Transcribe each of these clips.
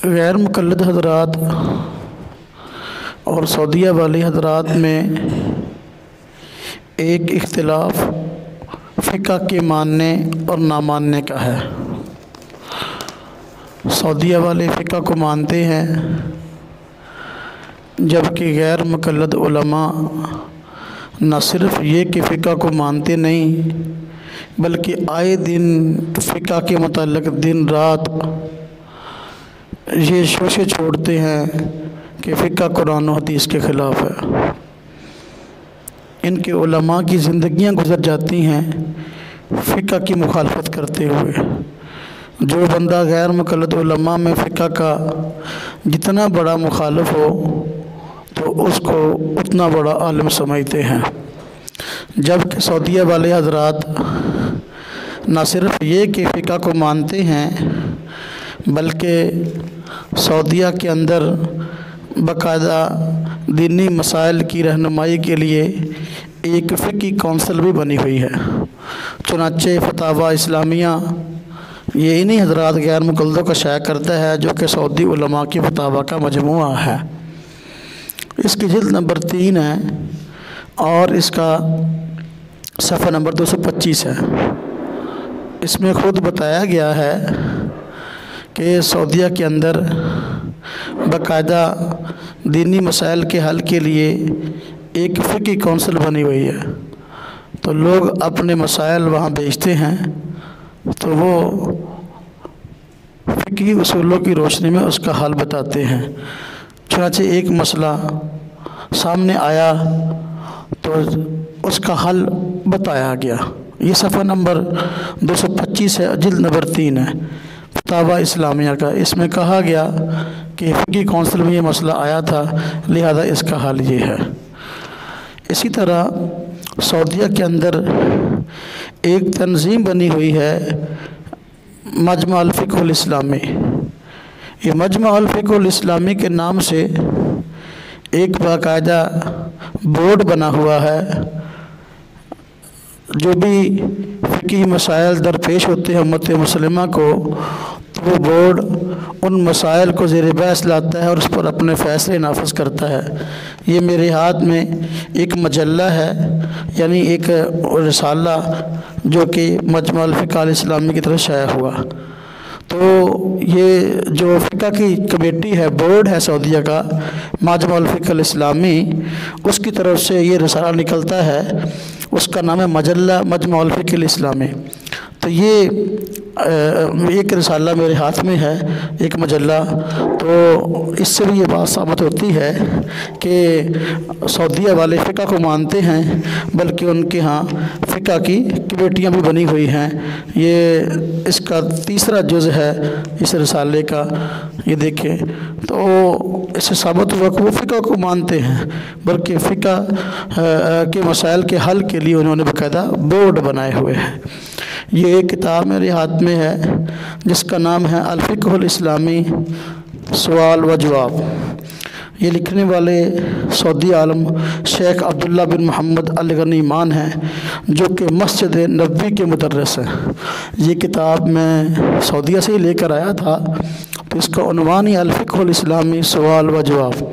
غیر مقلد حضرات اور سعودیہ والی حضرات میں ایک اختلاف فقہ کے ماننے اور نہ ماننے کا ہے۔ سعودیہ والے فقہ کو مانتے ہیں، جبکہ غیر مقلد علماء نہ صرف یہ کہ فقہ کو مانتے نہیں بلکہ آئے دن فقہ کے متعلق دن رات یہ شوشے چھوڑتے ہیں کہ فقہ قرآن و حدیث کے خلاف ہے۔ ان کے علماء کی زندگیاں گزر جاتی ہیں فقہ کی مخالفت کرتے ہوئے۔ جو بندہ غیر مقلد علماء میں فقہ کا جتنا بڑا مخالف ہو تو اس کو اتنا بڑا عالم سمجھتے ہیں، جبکہ سعودیہ والے حضرات نہ صرف یہ کہ فقہ کو مانتے ہیں بلکہ سعودیہ کے اندر باقاعدہ دینی مسائل کی رہنمائی کے لیے ایک فقہی کونسل بھی بنی ہوئی ہے۔ چنانچہ فتاوی اسلامیہ یہ انہی حضرات غیر مقلدوں کا شائع کرتا ہے، جو کہ سعودی علماء کی فتاوی کا مجموعہ ہے۔ اس کی جلد نمبر 3 ہے اور اس کا صفحہ نمبر 225 ہے۔ اس میں خود بتایا گیا ہے کہ سعودیہ کے اندر باقاعدہ دینی مسائل کے حل کے لیے ایک فقہی کونسل بنی ہوئی ہے، تو لوگ اپنے مسائل وہاں بھیجتے ہیں تو وہ فقہی اصولوں کی روشنی میں اس کا حل بتاتے ہیں۔ چنانچہ ایک مسئلہ سامنے آیا تو اس کا حل بتایا گیا۔ یہ صفحہ نمبر 225 ہے، جلد نمبر 3 ہے فتاوی اسلامیہ کا۔ اس میں کہا گیا کہ فقہی کونسل میں یہ مسئلہ آیا تھا، لہذا اس کا حل یہ ہے۔ اسی طرح سعودیہ کے اندر ایک تنظیم بنی ہوئی ہے مجمع الفقہ الاسلامی۔ یہ مجمع الفقہ الاسلامی کے نام سے ایک باقاعدہ بورڈ بنا ہوا ہے، جو بھی فقہی مسائل درپیش ہوتے ہیں امت مسلمہ کو، تو وہ بورڈ ان مسائل کو زیر بحث لاتا ہے اور اس پر اپنے فیصلے نافذ کرتا ہے۔ یہ میرے ہاتھ میں ایک مجلہ ہے، یعنی ایک رسالہ جو کہ مجمع الفقہ الاسلامی کی طرف شائع ہوا۔ تو یہ جو فقہ کی کمیٹی ہے، بورڈ ہے سعودیہ کا مجمع الفقہ الاسلامی، اس کی طرف سے یہ رسالہ نکلتا ہے، اس کا نام ہے مجلہ مجمع الفقہ الاسلامی۔ تو یہ ایک رسالہ میرے ہاتھ میں ہے، ایک مجلہ، تو اس سے بھی یہ بات ثابت ہوتی ہے کہ سعودیہ والے فقہ کو مانتے ہیں، بلکہ ان کے ہاں فقہ کی کمیٹیاں بھی بنی ہوئی ہیں۔ یہ اس کا تیسرا جز ہے اس رسالے کا، یہ دیکھیں تو اس سے ثابت ہوا کہ وہ فقہ کو مانتے ہیں، بلکہ فقہ کے مسائل کے حل کے لیے انہوں نے باقاعدہ بورڈ بنائے ہوئے ہیں۔ یہ ایک کتاب میرے ہاتھ میں ہے جس کا نام ہے الفقہ الاسلامی سوال و جواب۔ یہ لکھنے والے سعودی عالم شیخ عبداللہ بن محمد الغنی مان ہیں، جو کہ مسجد نبوی کے مدرس ہیں۔ یہ کتاب میں سعودیہ سے ہی لے کر آیا تھا، تو اس کا عنوان ہی الفقہ الاسلامی سوال و جواب۔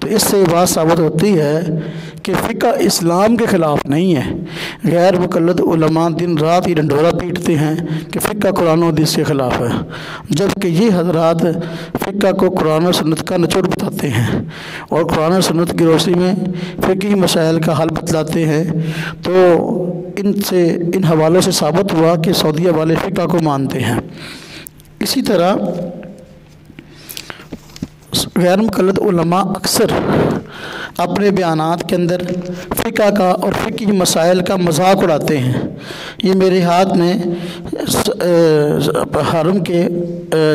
تو اس سے یہ بات ثابت ہوتی ہے کہ فقہ اسلام کے خلاف نہیں ہے۔ غیر مقلد علماء دن رات ہی ڈنڈورا پیٹتے ہیں کہ فقہ قرآن و حدیث کے خلاف ہے، جبکہ یہ حضرات فقہ کو قرآن و سنت کا نچوڑ بتاتے ہیں اور قرآن و سنت کی روشنی میں فقہی مسائل کا حل بتلاتے ہیں۔ تو ان حوالوں سے ثابت ہوا کہ سعودیہ والے فقہ کو مانتے ہیں۔ اسی طرح غیر مقلد علماء اکثر اپنے بیانات کے اندر فقہ کا اور فقہی مسائل کا مذاق اڑاتے ہیں۔ یہ میرے ہاتھ میں حرم کے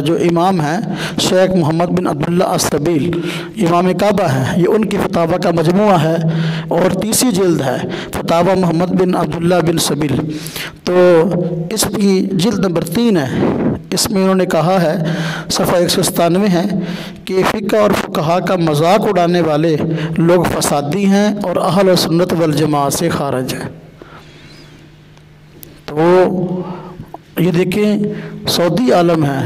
جو امام ہیں شیخ محمد بن عبداللہ السبیل، امام کعبہ ہیں، یہ ان کی فتاوی کا مجموعہ ہے اور تیسری جلد ہے فتاوی محمد بن عبداللہ بن سبیل۔ تو اس کی جلد نمبر 3 ہے۔ اس میں انہوں نے کہا ہے، صفحہ 197 ہے کہ فقہ اور فقہا کا مذاق اڑانے والے لوگ فسادی ہیں اور اہل سنت والجماعت سے خارج ہیں۔ تو یہ دیکھیں سعودی عالم ہیں،